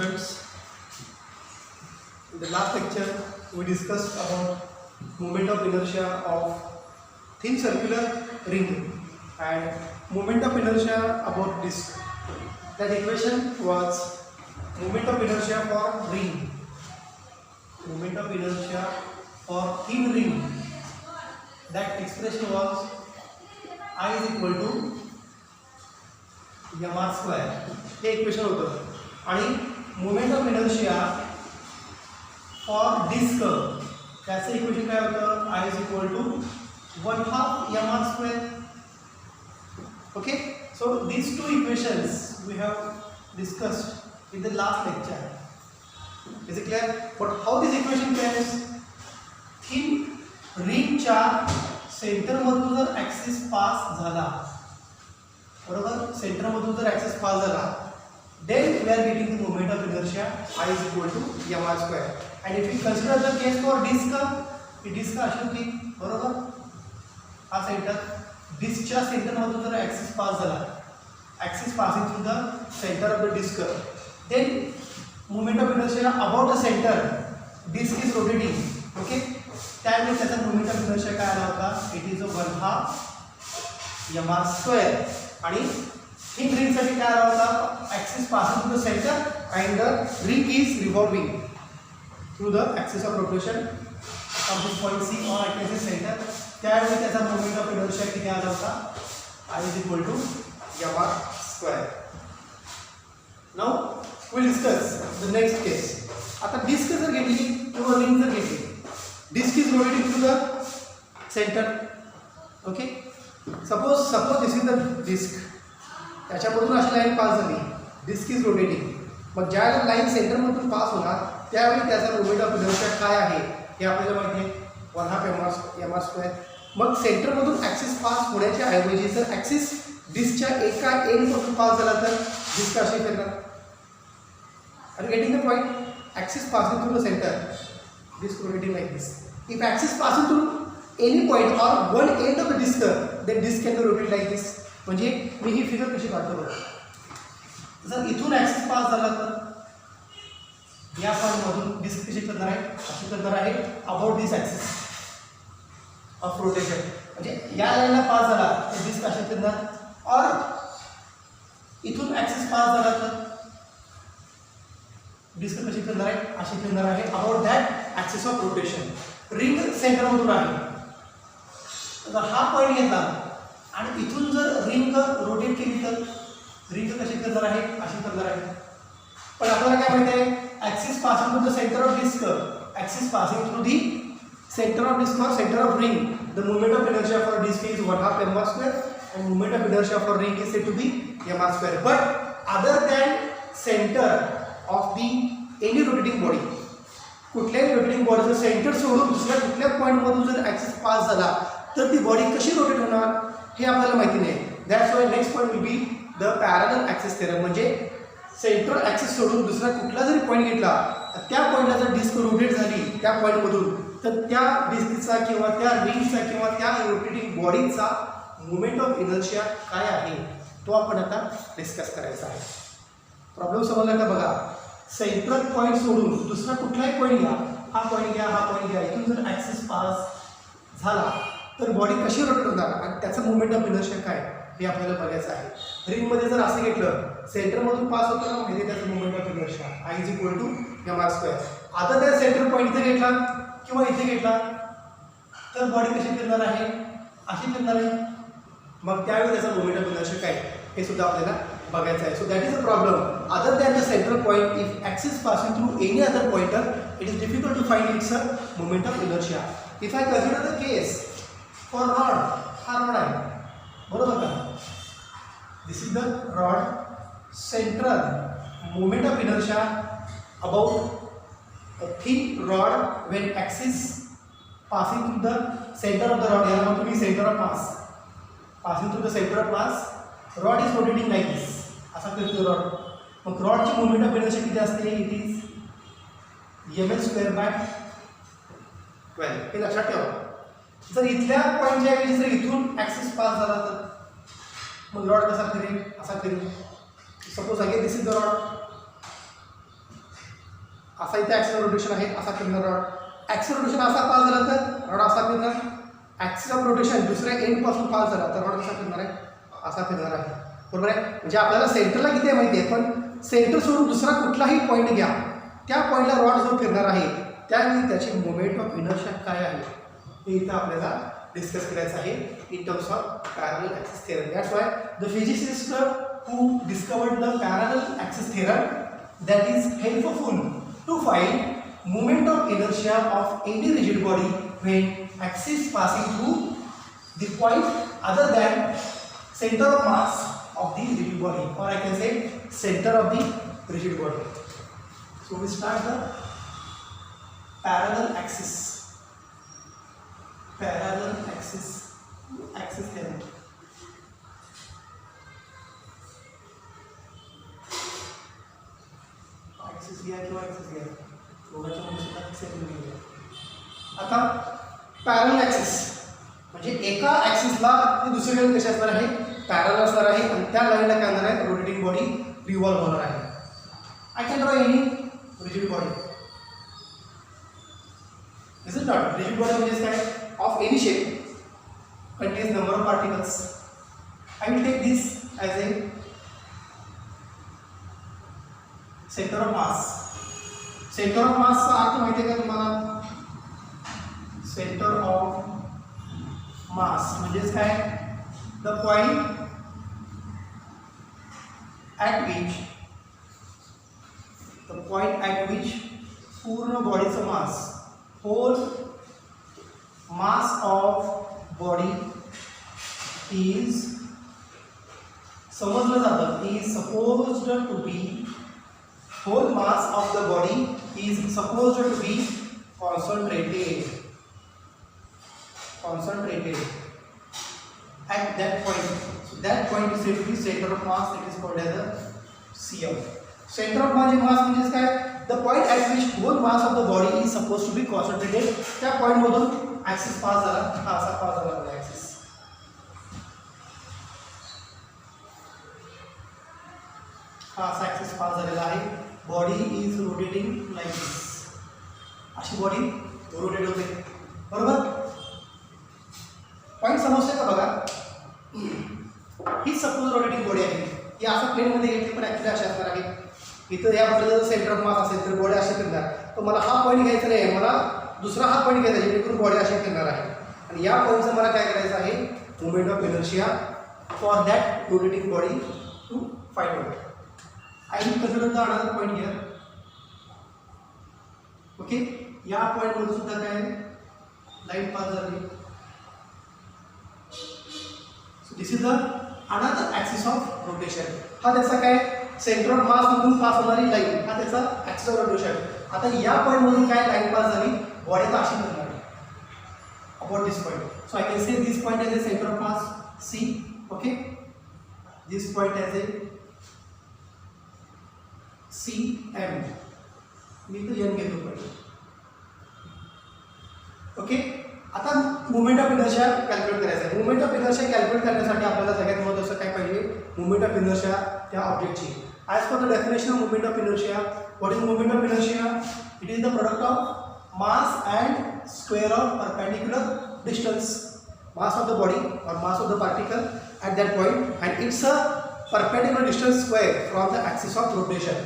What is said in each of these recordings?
students. In the last lecture, we discussed about moment of inertia of thin circular ring and moment of inertia about disk. That equation was moment of inertia for ring. Moment of inertia for thin ring. That expression was I is equal to mr square. हे equation होतं. आणि moment of inertia for disk त्याचं equation काय होतं I is equal to 1/2 mr square. Okay, so these two equations we have discussed in the last lecture. Is it clear? But how this equation comes? thin रिंगच्या centre मधून जर axis pass झाला, बरोबर, centre मधून जर axis pass झाला, then we are getting the moment of inertia I is equal to mr square. And if we consider the case for disk, ही disk अशी होती, बरोबर, हा सेंटर, डिस्कच्या सेंटर मधून जर ॲक्सिस पास झाला, axis passing through the centre of the disk, then moment of inertia about the center, disk is rotating. Okay, त्यामुळे त्याचा मोमेंट ऑफ इनर्शिया काय आला होता, इट इज 1/2 mr स्क्वेअर. आणि थिन रिंगसाठी काय आला होता, axis passing through the centre and the ring is revolving through the axis of rotation of this point C on axis centre. त्यावेळी त्याचा मोमेंट ऑफ इनर्शिया किती आला होता, I is equal to mr square. Now we discuss the next case. आता disc जर घेतली किंवा ring जर घेतली, disk is rotating through the center. Okay, suppose this is the disk, त्याच्यामधून अशी लाईन पास झाली, disk is rotating. मग ज्या लाईन सेंटर मधून पास होणार त्यावेळी त्याचा मोमेंट ऑफ इनर्शिया काय आहे हे आपल्याला माहिती आहे, 1/2 mr स्क्वेअर. मग सेंटर मधून ॲक्सिस पास होण्याच्या ऐवजी जर ॲक्सिस डिस्कच्या एका एंड मधून पास झाला तर डिस्क अशी फिरणार. Are you getting the point? Axis passing through the centre, disk rotating like this. If axis passing through any point or one end of the disk, then disk can rotate like this. म्हणजे मी ही figure कशी काढतो बघा. जर इथून axis pass झाला तर या point मधून डिस्क कशी करणार आहे, अशी करणार आहे about this axis of rotation. म्हणजे या लाईनला पास झाला तर डिस्क अशी करणार, और इथून ॲक्सिस पास झाला तर डिस्क कशी फिरणार आहे, अशी फिरणार आहे about that axis of rotation. Ring सेंटरमधून आहे, जर हा पॉईंट घेतला आणि इथून जर रिंग रोटेट केली तर रिंग कशी करणार आहे, अशी करणार आहे. पण आपल्याला काय माहिती आहे, axis passing through the centre of disc, axis passing through the centre of disc और centre of ring, the moment of inertia for disc is 1/2 mr square and moment of inertia for ring is said to be mr square. But other than centre of the any rotating body, कुठल्याही rotating बॉडीचं centre सोडून दुसऱ्या कुठल्या पॉईंटमधून जर axis pass झाला तर ती body कशी रोटेट होणार हे आपल्याला माहिती नाही. That's why next point will be the parallel axis theorem. म्हणजे सेंट्रल ॲक्सिस सोडून दुसरा कुठला जरी पॉईंट घेतला, त्या पॉईंटला जर डिस्क रोटेट झाली त्या पॉईंटमधून, तर त्या डिस्कचा किंवा त्या रिंगचा किंवा त्या रोटेटिंग बॉडीचा मोमेंट ऑफ इनर्शिया काय आहे तो आपण आता डिस्कस करायचा आहे. प्रॉब्लेम समजला का बघा. सेंट्रल पॉईंट सोडून दुसरा कुठलाही पॉईंट घ्या, हा पॉईंट घ्या, हा पॉईंट घ्या, इथून जर ॲक्सिस पास झाला तर बॉडी कशी रोटेट होणार आणि त्याचं मोमेंट ऑफ इनर्शिया काय हे आपल्याला बघायचं आहे. रिंगमध्ये जर असं घेतलं, सेंटरमधून पास होतं ना, म्हणजे त्याचं moment of inertia I is equal to mr square. आता त्या सेंटर पॉईंट इथे घेतला किंवा इथे घेतला तर बॉडी कशी फिरणार आहे, अशी फिरणार आहे. मग त्यावेळी त्याचा मोमेंट ऑफ इनर्शिया काय हे सुद्धा आपल्याला बघायचं आहे. So that is a problem. Other than the central point, if axis passing through any other pointer, it is difficult to find its moment of inertia. If I consider the case for rod, हा rod आहे, बरोबर का, this is the rod, central moment of inertia about a thin rod when axis passing through the centre of the rod, याला म्हणतो मी centre of mass, passing through the centre of mass, rod is rotating like this, असा करतो rod. मग रॉडची moment of inertia किती असते, it is ml square by 12. हे लक्षात ठेवा. जर इथल्या पॉईंटच्या ऐवजी जर इथून ॲक्सिस पास झाला तर मग रॉड कसा फिरेल, असा फिरेल. Suppose again this is the rod, असा इथे ॲक्सिस रोटेशन आहे, असा फिरणार रॉड. ॲक्सिस रोटेशन असा पास झाला तर रॉड असा फिरणार. ॲक्सिस ऑफ रोटेशन दुसऱ्या एंडपासून पास झाला तर रॉड कसा फिरणार आहे, असा फिरणार आहे. बरोबर आहे. म्हणजे आपल्याला सेंटरला किती आहे माहिती आहे, पण सेंटर सोडून दुसरा कुठलाही पॉईंट घ्या, त्या पॉईंटला रॉड जो फिरणार आहे त्यावेळी त्याची मोमेंट ऑफ इनर्शिया काय आहे हे इथं आपल्याला डिस्कस करायचं आहे in terms of parallel axis theorem. That's why the physicist who discovered the parallel axis theorem that is helpful to find moment of inertia of any rigid body when axis passing through the point other than center of mass of the rigid body, or I can say center of the rigid body. So we start the parallel axis theorem. Axis घ्या किंवा axis घ्या, दोघांच्या मध्ये सुद्धा same घ्या. आता parallel axis म्हणजे एका ॲक्सिसला ते दुसरीकडे कसे असणार आहे, पॅरलल असणार आहे आणि त्या लाईनला काय होणार आहे, रोटेटिंग बॉडी रिव्हॉल्व होणार आहे. I can draw any rigid body. This is not rigid body म्हणजे काय, of any shape contains number of particles. I will take this as a center of mass. Center of mass चा अर्थ माहिती आहे का तुम्हाला? Center of mass म्हणजेच काय, the point at which पूर्ण बॉडीचं मास, whole mass of body is समजलं जातं, is supposed to be, whole mass of the body is supposed to be concentrated at that point. So that point is said to be center of mass. It is called as a CM. Center of mass means काय, the point at which whole mass of the body is supposed to be concentrated. त्या point मधून axis pass झाला, हा असा pass झाला आपला axis. हा असा ॲक्सिस पास झालेला आहे. बॉडी इज रोटेटिंग लाईक दिस. अशी बॉडी रोटेट होते. बरोबर. पॉईंट समजते का बघा. ही सपोज रोटेटिंग बॉडी आहे, ही असं प्लेनमध्ये घेतली पण ॲक्च्युली अशी असणार आहे. इथं या बॉडीला जर सेंटर ऑफ मास असेल तर बॉडी अशी फिरणार. तर मला हा पॉईंट घ्यायचा नाही, मला दुसरा हा पॉईंट घ्यायचा जेणेकरून बॉडी अशी फिरणार आहे. आणि या पॉईंटचं मला काय करायचं आहे, movement of inertia for that rotating body to find out. I will consider the another point here. Okay. या पॉईंटमध्ये सुद्धा काय लाईन पास झाली. So this is the another axis of rotation. हा त्याचा काय, सेंटर ऑफ मास मधून पास होणारी लाईन, हा त्याचा ॲक्सिस ऑफ रोटेशन. आता या पॉईंटमधून काय लाईन पास झाली, बॉडी आता अशी बनणार आहे about this point. So I can say this point as a centre of mass C. Okay. This point as a C M. मी तो एम घेतो पॉईंट. ओके. आता मुवमेंट ऑफ इनर्शिया कॅल्क्युलेट करायचं आहे. मुवमेंट ऑफ इनर्शिया कॅल्क्युलेट करण्यासाठी आपल्याला सगळ्यात महत्त्वाचं काय पाहिजे, मुवमेंट ऑफ इनर्शिया त्या ऑब्जेक्टची. As per the definition of movement of inertia, what is movement of inertia? It is the product of mass and square of perpendicular distance, mass of the body or mass of the particle at that point, and it's a perpendicular distance square from the axis of rotation.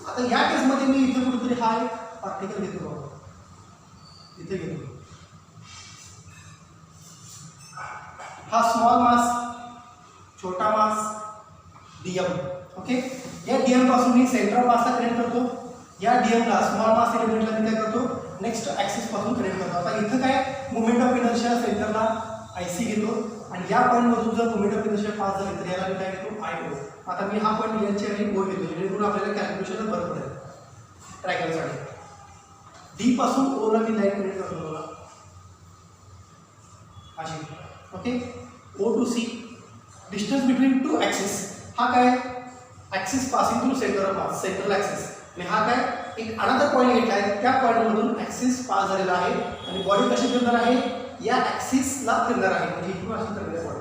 आता या केसमध्ये मी इथे कुठेतरी हा एक particle घेतो बघा, इथे घेतो. हा स्मॉल मास, छोटा मास डीएम. ओके. या डीएम पासून मी सेंटर ऑफ मासला कनेक्ट करतो. या डीएमला स्मॉल मास एलिमेंटला मी काय करतो, नेक्स्ट ॲक्सिस पासून कनेक्ट करतो. आता इथं काय मुवमेंट ऑफ इनर्शिया सेंटरला आय सी घेतो आणि या पॉईंटमधून जर मुवमेंट ऑफ इनर्शिया पास झाली तर याला मी काय घेतो, आय ओ. आता मी हा पॉईंट यांची आणि ओ घेतो जेणेकरून आपल्याला कॅल्क्युलेशन बरं पडेल ट्रायंगलसाठी. डी पासून ओला मी लाईन कनेक्ट करतो बघा अशी. Okay. O to C, distance between two axis. हा काय, axis passing through centre of mass, central axis. आणि हा काय एक अनदर पॉईंट घेतला आहे, त्या पॉईंटमधून ॲक्सिस पास झालेला आहे आणि बॉडी कशी फिरणार आहे, या ॲक्सिसला फिरणार आहे. म्हणजे इथून अशी फिरणार बॉडी.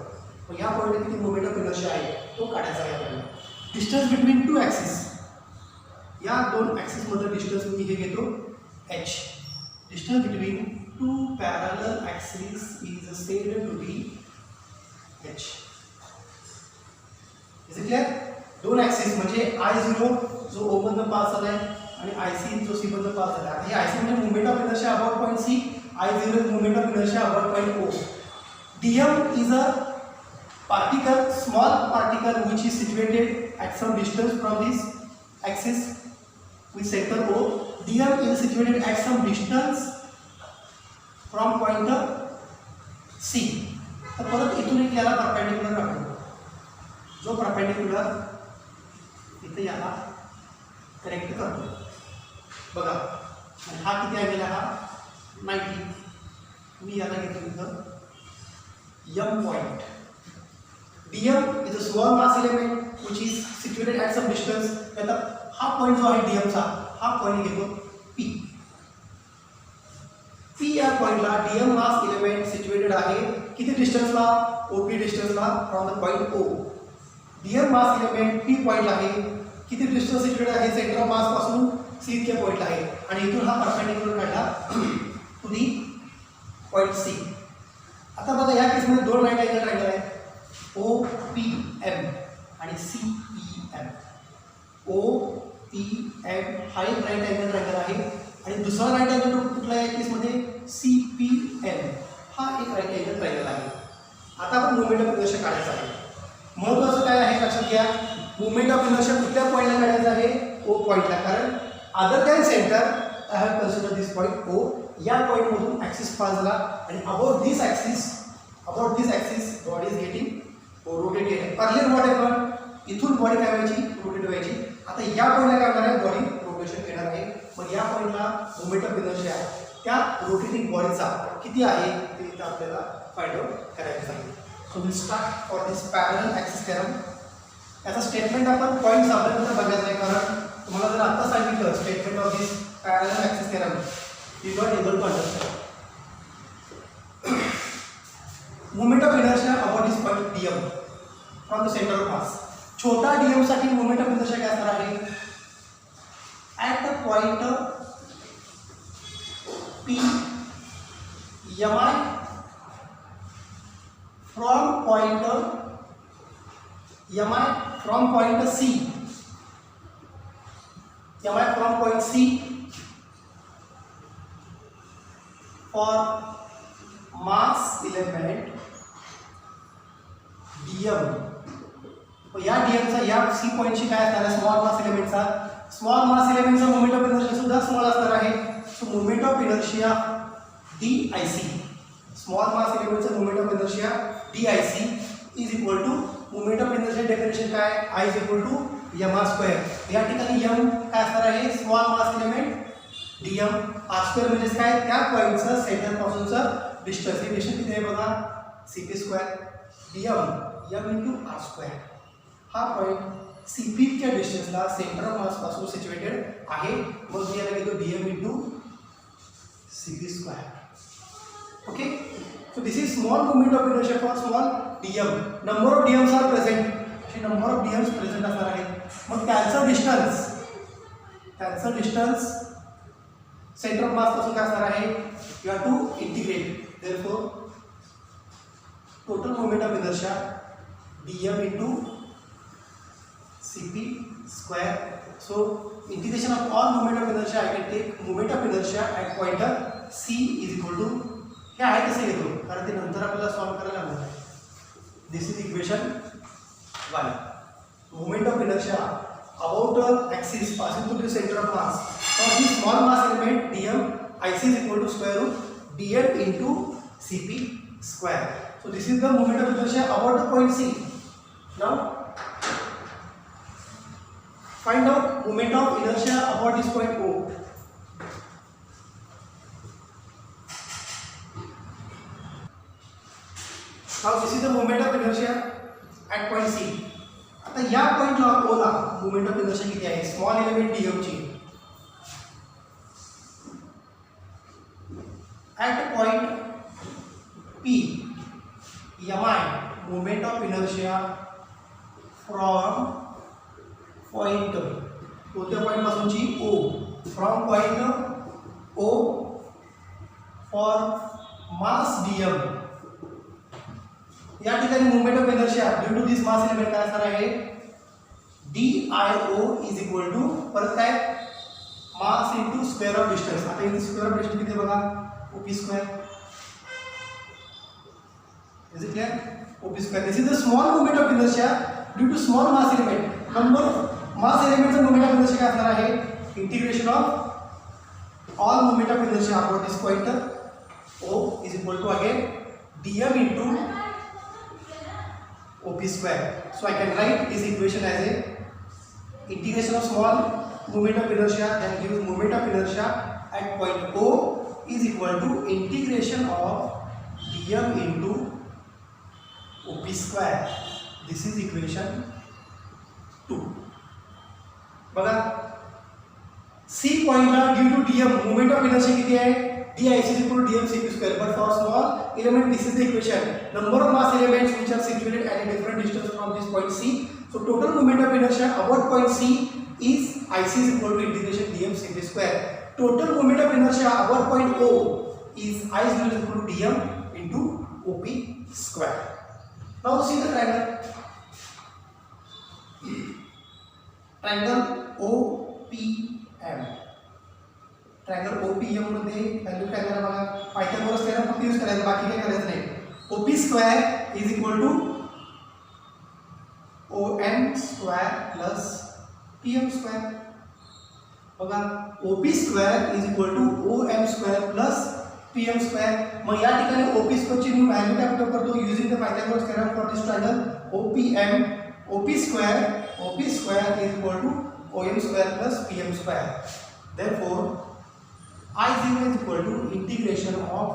मग या पॉईंटला किती मुवमेंट ऑफ इनर्शिया आहे तो काढायचा आहे आपल्याला. डिस्टन्स बिटवीन टू ॲक्सिस, या दोन ॲक्सिस मधलं डिस्टन्स मी हे घेतो h. Distance between two parallel axis is said to be h. Is it clear? दोन ॲक्सिस म्हणजे I0 जो O मधनं पास झालाय आणि IC जो C मधनं पास झाला. आता हे IC म्हणजे moment of inertia about point C, I0 is moment of inertia about point O. dm is a particle, small particle which is situated at some distance from this axis with center O. dm is situated at some distance from point C. तर परत इथून एक याला perpendicular राखतो, जो perpendicular इथे याला connect करतो. बघा हा किती अँगल आहे? हा 90. मी याला घेतो इथं m point. dm is a small mass element which is situated at some distance. आता हा पॉइंट जो आहे dm चा, हा पॉइंट घेतो p. p या पॉइंटला dm मास एलिमेंट सिच्युएटेड आहे किती डिस्टन्सला? op डिस्टन्सला from the point o. dm mass element p पॉइंटला आहे किती डिस्टन्स सिच्युएटेड आहे? सेंटर ऑफ मास पासून c इतक्या पॉइंटला आहे आणि इथून हा परपेंडिक्युलर काढला टू दी पॉइंट C. आता बघा या केसमध्ये दोन राईट अँगल ट्रायंगल आहे, OPM आणि CPM. OPM हा एक राईट अँगल ट्रायंगल आहे आणि दुसरा राईट अँगल कुठला आहे केसमध्ये? CPM हा एक राईट अँगल ट्रायंगल आहे. आता आपण मोमेंट ऑफ इनर्शिया काढायचा आहे. महत्त्वाचं काय आहे लक्षात घ्या, मोमेंट ऑफ इनर्शिया कुठल्या पॉईंटला काढायचं आहे? O पॉईंटला. कारण other than centre I have consider this point O. या पॉइंट मधून ॲक्सिस पास झाला आणि about this axis body is getting rotated. Earlier what happen? इथून बॉडी काय व्हायची? रोटेट व्हायची. आता या पॉईंटला काय होणार आहे? बॉडी रोटेशन येणार आहे. मग या पॉईंटला मोमेंट ऑफ इनर्शिया त्या रोटेटिंग बॉडीचा किती आहे ते इथं आपल्याला फाइंड आउट करायचं आहे. So will start for this parallel axis theorem. याचा स्टेटमेंट आपण पॉईंट्स आपल्याला बघायचं आहे, कारण तुम्हाला जर आता सांगितलं statement of this parallel axis theorem, you are able to understand. Moment of inertia about this point dm from the center of mass. छोटा dm साठी moment of inertia काय असणार आहे? At the point P mi from point C, mi from point C for mass element dm. या dm चा या C पॉइंटची काय असणार आहे? स्मॉल मास एलिमेंटचा मोमेंट ऑफ इनर्शिया सुद्धा स्मॉल असणार आहे. So moment of inertia DIC, small mass एलिमेंटचा moment of inertia DIC is equal to moment of inertia definition काय? I is equal to m². या ठिकाणी m काय असणार आहे? Small mass element dm. r² म्हणजे काय? त्या पॉइंटचं सेंटर पासूनचं डिस्टन्स. हे डिस्टन्स किती आहे बघा? cp². dm m into r². हा पॉइंट cp च्या डिस्टन्सला सेंटर ऑफ मास पासून सिच्युएटेड आहे. मग मी याला घेतो dm into cp². Okay, so this is small moment of inertia for small dm. Number of dms are present. असे नंबर ऑफ dms प्रेझेंट असणार आहेत. मग त्यांचं डिस्टन्स सेंटर ऑफ मास पासून काय असणार आहे? You have to integrate. Therefore total moment of inertia dm into cp². So integration of all moment of inertia, I can take moment of inertia at pointer C is equal to, हे आहे तसे घेतो कारण ते नंतर आपल्याला solve करायला लागणार आहे. This is equation 1. Moment of inertia about axis passing through the center of mass for this small mass element dm, IC is equal to square root dm into cp². So this is the moment of inertia about the point C. Now find out moment of inertia about this point O. Now this is the moment of inertia at point C. आता या पॉइंटला O ला moment of inertia किती आहे? Small element dm ची at point P mi moment of inertia from point कोणत्या point पासूनची O, from point O for mass dm या ठिकाणी moment of inertia due to this mass element काय असणार आहे DIO इज इक्वल टू परत काय mass into square of distance. आता इथे स्क्वेअर ऑफ डिस्टन्स किती बघा OP square. Is it clear? OP square this is the small moment of inertia due to small mass element. Number mass एलिमेंटचा moment of inertia काय असणार आहे integration of all moment of inertia about this point O is equal to again dm into OP square. So I can write this equation as a integration of small moment of inertia that gives moment of inertia at point O is equal to integration of dm into OP square. This is equation 2. बघा C point ला due to dm moment of inertia किती आहे dIC is equal to dm CP square. But for small element, this is the equation. Number of mass elements which are situated at a different distance from this point C. So total moment of inertia about point C is IC is equal to integration dm CP square. Total moment of inertia about point O is I is equal to dm into OP square. Now see the triangle. Triangle OPM. Triangle OPM मध्ये value काय करायला बघा Pythagoras theorem फक्त use करायचा बाकी काही करायचं नाही. OP square is equal to OM square plus PM square. बघा OP square is equal to OM square plus PM square. मग या ठिकाणी OP स्क्वेअर ची मी व्हॅल्यू काय पुट करतो using the Pythagoras theorem for this triangle OPM. OP square is equal to OM square plus PM square. Therefore I0 is equal to integration of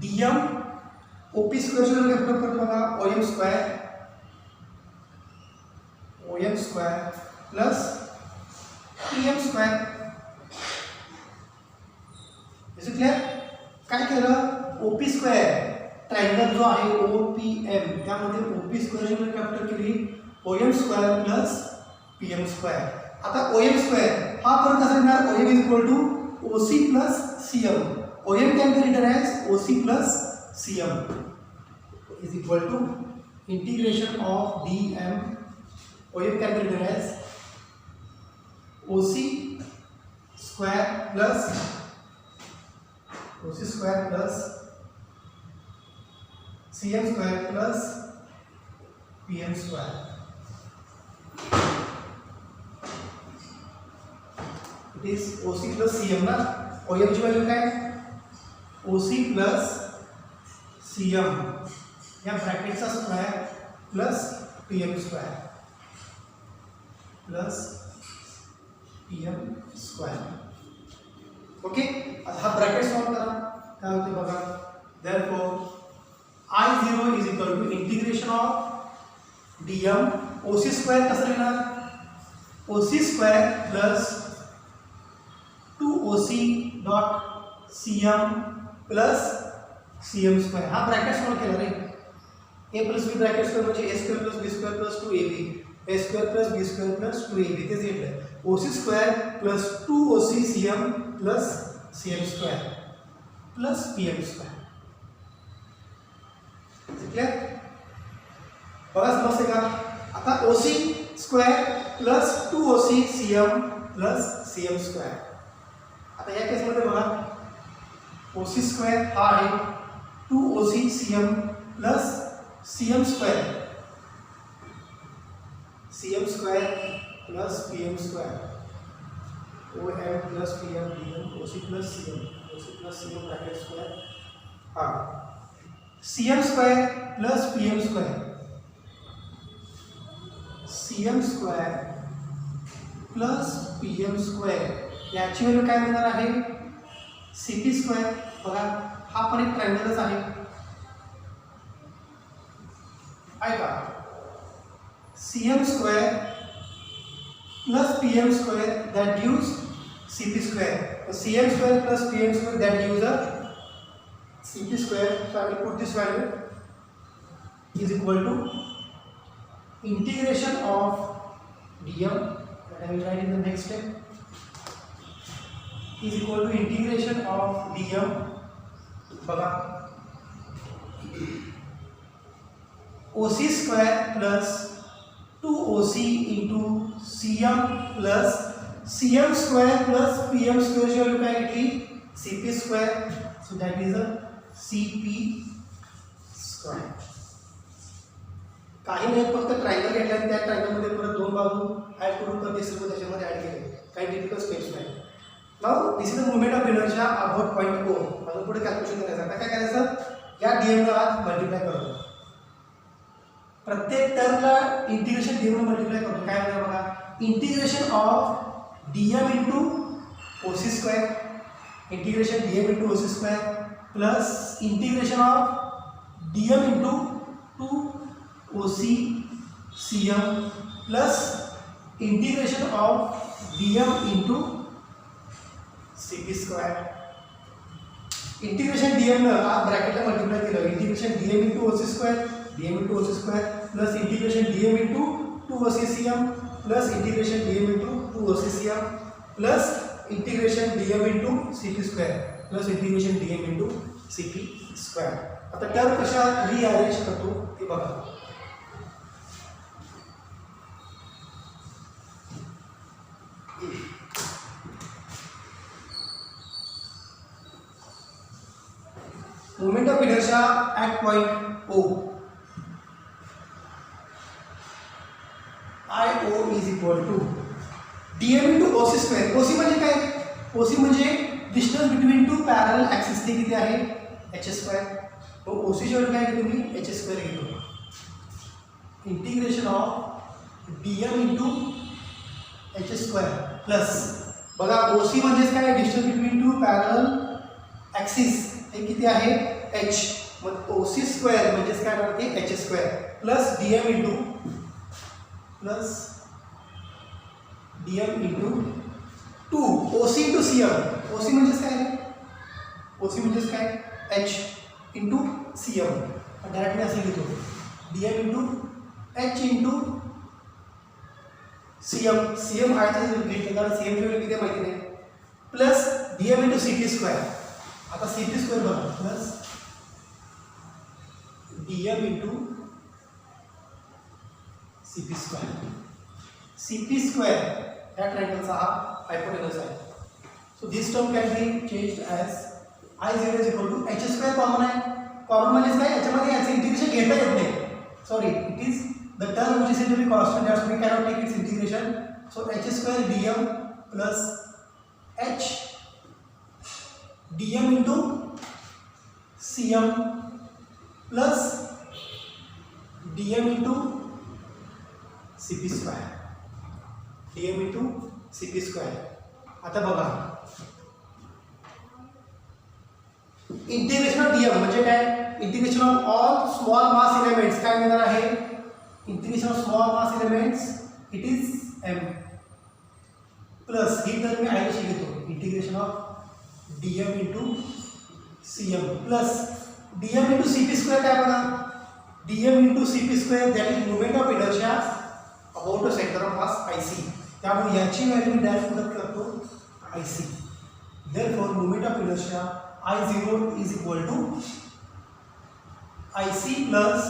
dm OP square से लोग अपना करते होगा OM square plus PM square. Is it clear? काय केलं OP square triangle जो आहे OPM त्यामध्ये OP square ची लोग कॅप्चर केली OM square plus PM square. आता OM square हा परत कसा येणार OM is equal to OC plus CM. OM can be written as OC plus CM is equal to integration of dm. OM can be written as OC square plus CM square plus PM square. It is OC plus CM ना OM ची value काय OC plus CM या ब्रॅकेटचा square plus PM square plus PM square. Okay हा bracket solve करा काय होते बघा. Therefore I0 is equal to integration of dm OC square कसं लिहिणार OC square plus 2OC dot CM plus CM square. हा ब्रॅकेट सॉल्व केला रे A plus B bracket square म्हणजे A square plus B square plus 2AB A square plus B square plus 2AB तेच येतं OC square plus 2OC CM plus CM square plus PM square. Clear बघा समजते का. आता OC square plus 2OC CM plus CM square. आता या केस मध्ये बघा OC स्क्वेअर हा आहे 2OC CM plus CM square plus PM square OM plus PM DM OC plus CM bracket square हा CM square plus PM square plus PM square याची value काय मिळणार आहे CP स्क्वेअर. बघा हा पण एक ट्रायंगलच आहे का CM square plus PM square that gives CP square. So CM square plus PM square that gives a CP square. So I will put this value is equal to integration of dm and I will write in the next step is equal to integration of dm बघा OC square plus 2OC into CM plus CM square plus PM square ची value काय घेतली CP square, so that is a CP square. काही नाही फक्त triangle घेतला आणि त्या ट्रायंगल मध्ये परत दोन बाजू ऍड करून परत ते सर्व त्याच्यामध्ये ऍड केले. काही डिफिकल्ट स्टेप्स नाही. Now this is the moment of inertia about point O. अजून पुढे कॅल्क्युलेशन करायचं. आता काय करायचं या dm ला मल्टिप्लाय करतो. प्रत्येक टर्मला इंटिग्रेशन dm ने मल्टिप्लाय करतो. काय होणार बघा integration of dm into OC square integration dm into OC square plus integration of dm into 2OC CM plus integration of dm into CP square. Integration dm ने आप ब्रॅकेटला multiply केलं integration dm into OC square plus integration dm into 2OC CM plus integration dm into 2OC CM plus integration dm into CP square plus integration dm into CP square. आता term कशा rearrange करतो ते बघा. Moment of inertia at point O. IO is equal to dm into OC square. OC म्हणजे काय OC म्हणजे distance between two parallel axis ते किती आहे h स्क्वेअर. मग OC ची व्हॅल्यू काय घेतो मी h स्क्वेअर घेतो. Integration of dm into h square plus बघा OC म्हणजे काय distance between two parallel axis हे किती आहे h. मग OC स्क्वेअर म्हणजे काय होणार ते h square plus dm into two OC into CM. OC म्हणजे काय OC म्हणजे काय h into CM. डायरेक्टली असे लिहितो dm into h into CM आयचं घेतलं कारण CM ची व्हॅल्यू किती माहिती नाही plus dm into CP square. आता CP स्क्वेअर बघा plus dm into CP square. CP square या ट्रायंगलचा हा हायपोटेनस आहे. So this term can be changed as I0 is equal to h square common आहे. कॉमन म्हणजे काय याच्यामध्ये याचं इंटिग्रेशन घेता येत नाही. Sorry it is the term which is said to be constant that's we cannot take its integration. So h square dm plus h dm into CM plus dm into CP square. dm into CP square. आता बघा integration of dm म्हणजे काय integration of all small mass elements काय मिळणार आहे integration of small mass elements it is m plus ही तर मी आयशी घेतो integration of dm into CM plus dm into CP square काय बघा dm into CP स्क्वेअर that is moment of inertia about a centre of mass IC. त्यामुळे याची व्हॅल्यू डायरेक्ट पुट करतो IC. Therefore moment of inertia I0 is equal to IC plus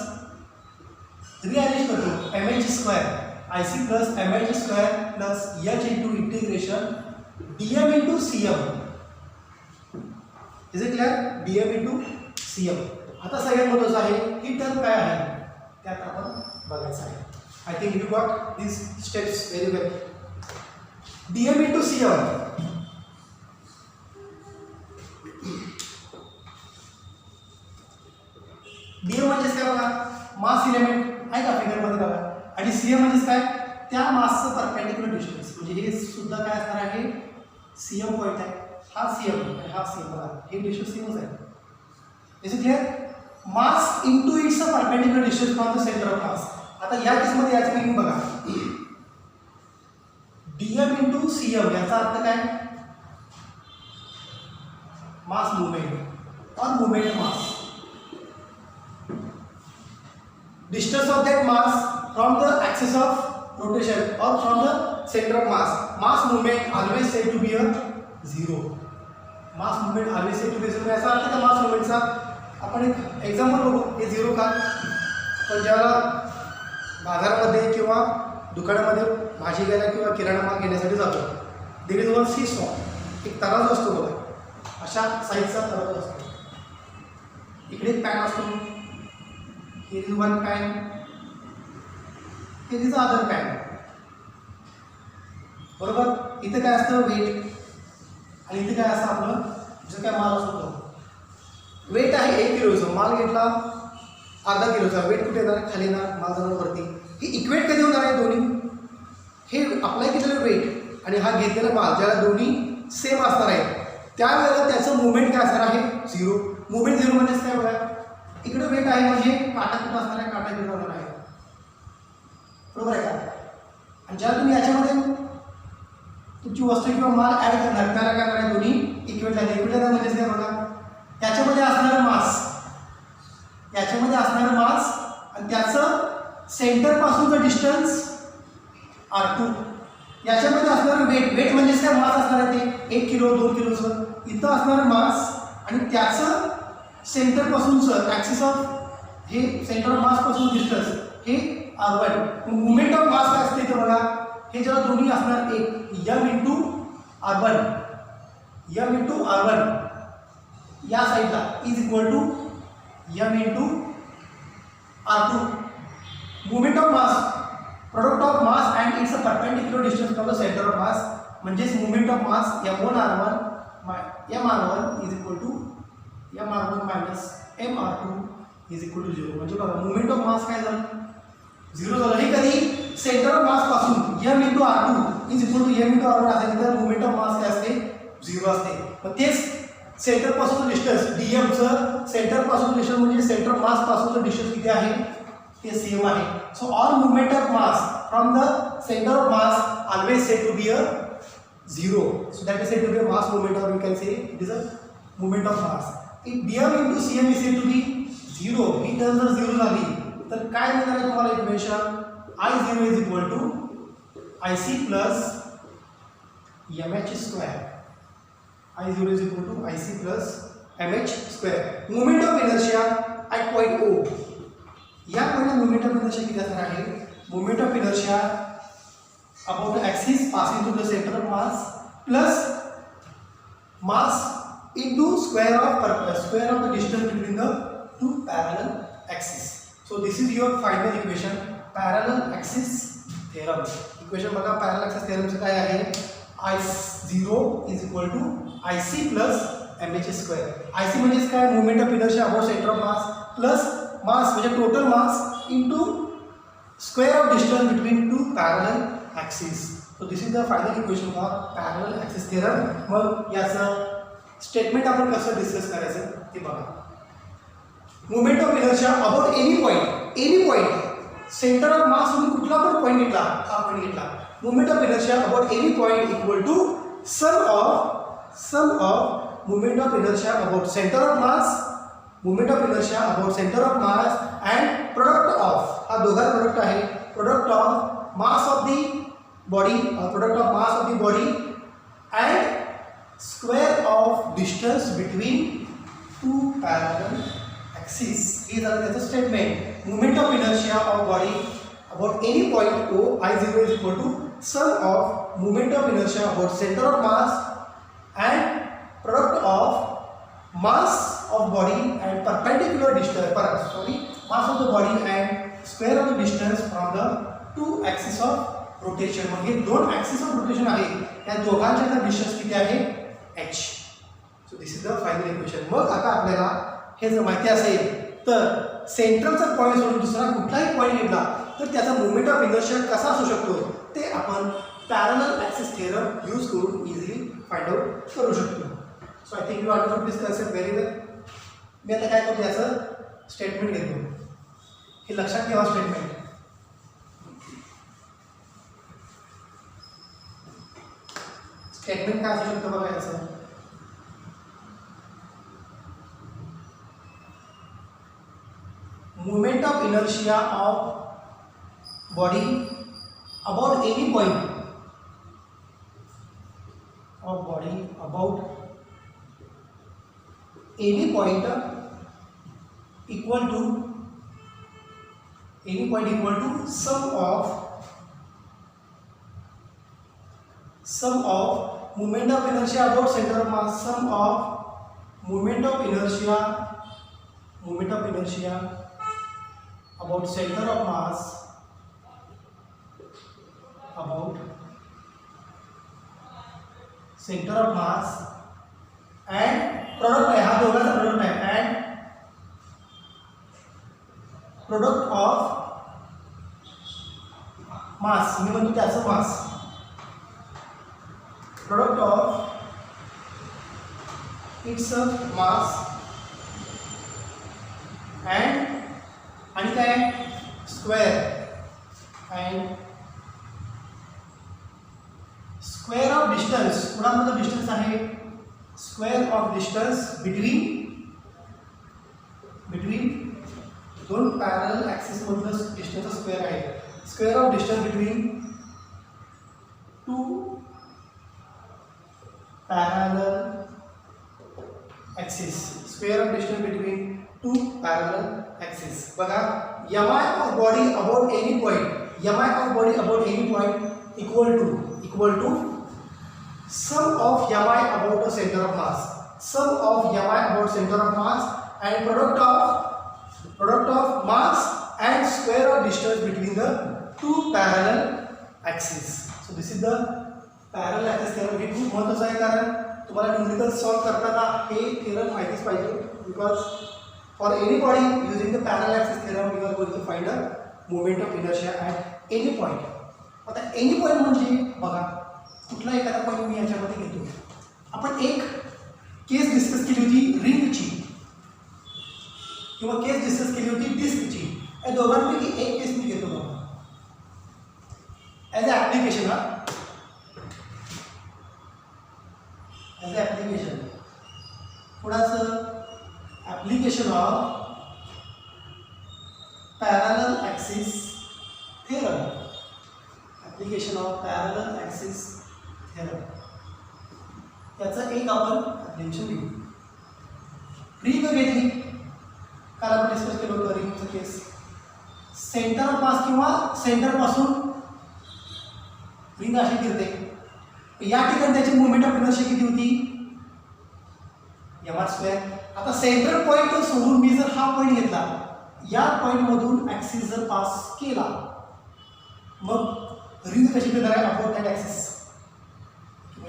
rearrange करतो mh square IC plus mh square plus h into integration dm into CM. Is it clear dm into CM. आता सगळ्यात महत्त्वाचं आहे ही term काय आहे त्यात आपण बघायचं आहे. I think you got these steps very well. dm into CM. dm म्हणजे काय बघा मास एलिमेंट आहे का फिगर मध्ये बघा आणि CM म्हणजे काय त्या मासचं परपेंडिक्युलर डिस्टन्स म्हणजे हे सुद्धा काय असणार आहे CM पॉइंट आहे हा CM आणि हा CM बघा हे डिस्टन्स सेमच आहे. Is it clear mass into its a perpendicular distance from the centre of मास. आता या केसमध्ये याची मीनिंग बघा dm into CM याचा अर्थ काय मास मूवमेंट और movement mass distance of that mass from the axis of rotation or from the center of mass. Mass movement always said to be a zero. Mass movement always said to be zero. ऐसा अर्थ है mass movement चा आपण एक example बघू. हे zero का? पण ज्याला बाजारामध्ये किंवा दुकानामध्ये भाजी घ्यायला किंवा किराणा माल घेण्यासाठी जातो, देर इज वन सी सॉ, एक तराजू असतो बघा, अशा साईजचा तराजू असतो. इकडे पॅन असतो, here is one pan, here is other pan. बरोबर. इथे काय असतं वेट, आणि इथे काय असतं आपलं जो काय माल असतो. वेट आहे 1 किलोचं, माल घेतला अर्धा किलोचा, वेट कुठे येणार? खाली येणार, माल जाणार वरती. हे इक्वेट कधी होणार आहे दोन्ही? हे अप्लाय केलेलं वेट आणि हा घेतलेला माल ज्याला दोन्ही सेम असणार आहे, त्यावेळेला त्याचं मुवमेंट काय असणार आहे? झिरो. मुवमेंट झिरो म्हणजेच काय बघा, इकडे वेट आहे म्हणजे काटा कुठं असणार आहे? काटा इकडे होणार आहे. बरोबर आहे का? आणि ज्याला तुम्ही याच्यामध्ये तुमची वस्तू किंवा माल ॲड करणार, त्याला काय करणार? दोन्ही इक्वेट झाले. इक्वेट झाले म्हणजेच काय बघा, त्याच्यामध्ये असणारं मास, याच्यामध्ये असणारं मास आणि त्याचं सेंटरपासूनचं डिस्टन्स R2, याच्यामध्ये असणारं वेट, वेट म्हणजेच काय? मास असणार आहे ते 1 किलो 2 किलोचं. इथं असणारं मास आणि त्याचं सेंटरपासूनचं ॲक्सिस ऑफ हे सेंटर ऑफ मासपासून डिस्टन्स हे R1. मुवमेंट ऑफ मास काय असते इथं बघा, हे जेव्हा दोन्ही असणार एक m into R1, m into R1 या साईडला is equal to m into R2. Movement of mass, product of mass and its a perpendicular distance from the centre of mass, म्हणजेच movement of mass m1r1 m r1 is equal to m r1 minus m r2 is equal to 0. म्हणजे बघा movement of मास काय झालं? 0 झालं. हे कधी? Centre of mass पासून m into R2 is equal to m into R1 असेल तर मुवमेंट ऑफ मास काय असते? 0 असते. मग तेच सेंटर पासूनचं डिस्टन्स dmचं सेंटर पासून डिस्टन्स म्हणजे सेंटर ऑफ मास पासूनचं डिस्टन्स किती आहे? ते सेम आहे. So all movement of mass from the centre of mass always said to be a 0. So that is said to be a mass movement, और you can say it is a movement of mass. If dm into cm is said to be 0, ही term जर 0 झाली तर काय मिळणार आहे तुम्हाला equation? I0 is equal to IC plus mh square. I0 is equal to IC plus mh square. Moment of inertia at point O. या पॉइंटला moment of inertia किती असणार आहे? Moment of inertia about the axis passing through the center of mass plus mass into square of the distance between the two parallel axes. So this is your final equation, parallel axis theorem. Equation बघा, parallel axis theorem चं काय आहे? I0 is equal to IC plus mh square. IC म्हणजे काय? Movement of inertia about centre of mass plus mass म्हणजे total mass into square of distance between two parallel axis. So this is the final equation for parallel axis theorem. मग याचं statement आपण कसं discuss करायचं ते बघा. Movement of inertia about any point centre of mass म्हणून कुठला पण पॉईंट घेतला, हा पॉईंट घेतला. Moment of inertia about any point equal to sum of moment of inertia about center of mass, moment of inertia about center of mass and product of, हा दोघा product आहे, product of mass of the body or product of mass of the body and square of distance between two parallel axes. हे झालं त्याचं statement. Moment of inertia of body about any point O, I0 is equal to sum of moment of inertia about center of mass and product of mass of body and perpendicular distance, mass of the body and square of the distance from the two axis of rotation. मग हे दोन axis of rotation आहे, या दोघांच्या distance किती आहे? h. So this is the final equation. मग आता आपल्याला हे जर माहिती असेल तर सेंट्रलचा पॉईंट सोडून दुसरा कुठलाही पॉईंट घेतला तर त्याचा मुवमेंट ऑफ इनर्शिया कसा असू शकतो ते आपण पॅरलल ॲक्सिस थिअरम यूज करून इझिली फाइंड आउट करू शकतो. So I think you understood this concept very well. मी आता काय करतो, याचं स्टेटमेंट घेतो. हे लक्षात ठेवा स्टेटमेंट. स्टेटमेंट काय असू शकतं बघा याचं. Moment of inertia of body about any point of body, about any point equal to sum of moment of inertia about center of mass, sum of moment of inertia about center of mass, about center of mass and product आहे, हा दोघांचा product आहे, and product of mass, मी म्हणतो त्याचं मास, product of its mass and आणि काय square and square of distance, कोणामध्ये distance आहे, स्क्वेअर ऑफ डिस्टन्स बिटवीन दोन पॅरलल ॲक्सिस मधलं डिस्टन्सचा स्क्वेअर आहे, square of distance between two parallel axis, square of distance between two parallel axis. बघा mi of body about any point equal to sum of mi about the center of mass, and product of mass and square of distance between the two parallel axes. So this is the parallel axis theorem. हे खूप महत्त्वाचं आहे कारण तुम्हाला numerical solve करताना हे theorem माहितीच पाहिजे, because for any body using the parallel axis theorem you are going to find a moment of inertia at any point. आता एनी पॉईंट म्हणजे बघा कुठला एखादा पॉईंट मी याच्यामध्ये घेतो. आपण एक केस डिस्कस केली होती रिंगची किंवा केस डिस्कस केली होती डिस्कची. या दोघांपैकी एक केस मी घेतो बघा as a application. As a application थोडासा application of parallel axis theorem, application of parallel axis theorem, त्याचं एक आपण ॲप्लिकेशन घेऊ. रिंग घेतली, काल आपण डिस्कस केलं होतं रिंगचं केस. सेंटर ऑफ मास किंवा सेंटरपासून रिंग अशी फिरते. या ठिकाणी त्याची मुवमेंट ऑफ इनर्शिया किती होती, m². आता सेंटर पॉईंट सोडून मी जर हा पॉईंट घेतला, या पॉईंटमधून ॲक्सिस जर पास केला, मग रिंग कशी फिरणार आहे अबाउट दॅट ॲक्सिस.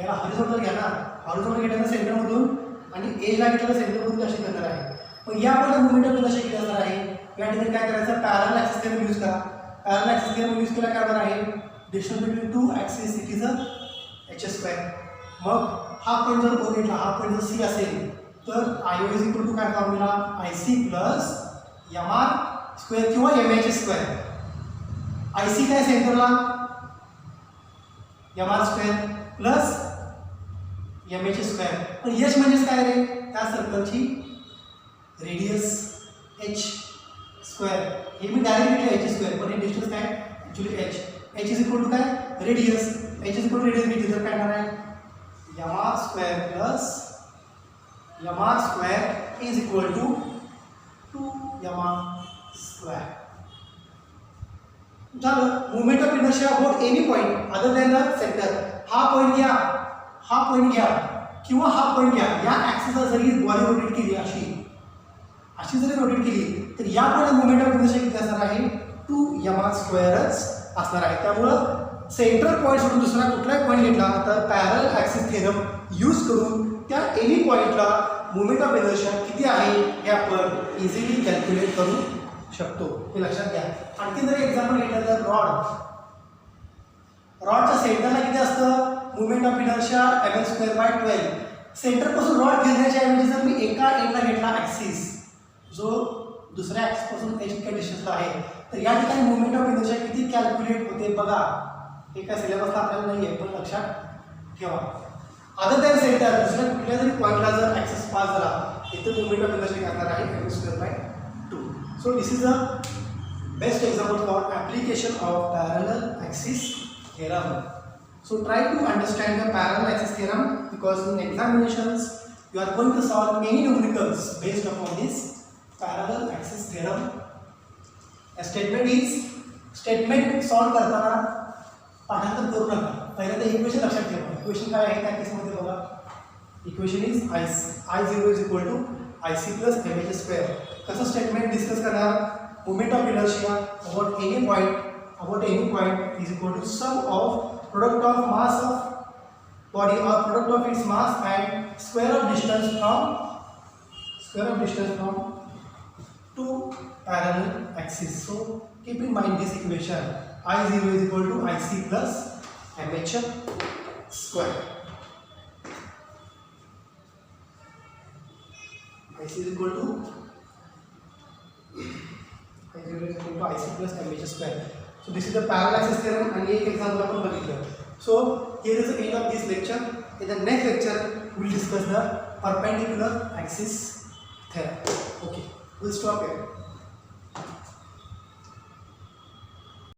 याला हॉरिझॉन्टल घ्या ना, हॉरिझॉन्टल घेतल्यानं सेंटरमधून आणि एजला घेतल्यानं सेंटरमधून कशी करणार आहे. पण या पॉईंटला मुवमेंट ऑफ इनर्शिया किती असणार आहे, या ठिकाणी काय करायचं, पॅरलल ॲक्सिस थेरम यूज करा. पॅरलल ॲक्सिस थेरम यूज केला काय होणार आहे, distance between two axis it is a h². मग हा पॉईंट जर ओ घेतला, हा पॉईंट जर सी असेल तर IO इज इक्वल टू काय फॉर्म्युला, IC प्लस mr² किंवा mh². IC काय सेंटरला mr² प्लस mh². पण h म्हणजेच काय रे, त्या सर्कलची रेडियस h². हे मी डायरेक्ट घेतलं h², पण हे डिस्टन्स काय actually h is equal to काय radius, h is equal to radius घेतली तर काय येणार आहे mr² plus mr² is equal to 2mr². झालं. Movement of inertia about any point other than the centre. हा पॉईंट घ्या, हा पॉईंट घ्या किंवा हा पॉईंट घ्या, या ॲक्सिसला जरी बॉडी रोटेट केली अशी जरी रोटेट केली तर या पॉईंटला मुवमेंट ऑफ इनर्शिया किती असणार आहे, 2mr²च असणार आहे. त्यामुळं सेंट्रल पॉईंट सोडून दुसरा कुठलाही पॉईंट घेतला तर पॅरलल ॲक्सिस थेरम यूज करून त्या एनी पॉईंटला मुवमेंट ऑफ इनर्शिया किती आहे हे आपण इझिली कॅल्क्युलेट करू शकतो. हे लक्षात घ्या. आणखी जर एक्झाम्पल घेतलं तर रॉडच्या सेंटरला किती असतं, मुवमेंट ऑफ इनर्शिया ml²/12. सेंटरपासून रॉड फिरण्याच्या ऐवजी जर मी एका एंडला घेतला ॲक्सिस जो दुसऱ्या ॲक्सिसपासून इतक्या डिस्टन्सला आहे, तर या ठिकाणी मुवमेंट ऑफ इनर्शिया किती कॅल्क्युलेट होते बघा. हे काय सिलेबसला आपल्याला नाही आहे, पण लक्षात ठेवा. अदर दॅन सेंटर दुसऱ्या कुठल्या जरी पॉईंटला जर ॲक्सिस पास झाला, इथे मुवमेंट ऑफ इनर्शिया करणार आहे ml²/2. So this is a best example for application of parallel axis theorem. So try to understand the parallel axis theorem, because in examinations you are going to solve many numericals based upon this parallel axis theorem. A statement solve करताना पाठांतर करू नका. पहिल्यांदा equation लक्षात ठेवा. Equation काय आहे त्या केसमध्ये बघा. Equation is I0 is equal to IC plus mh square. कसं स्टेटमेंट डिस्कस करणार. Moment of inertia about any point is equal to sum of product of mass of body or product of its mass and square of distance from two parallel axes. So keep in mind this equation. I0 is equal to IC plus mh square. IC is equal to IC plus mh square. So this is the parallel axis theorem and एक example आपण बघितलं. So here is the end of this lecture. In the next lecture we will discuss the perpendicular axis theorem. Okay, we'll stop here.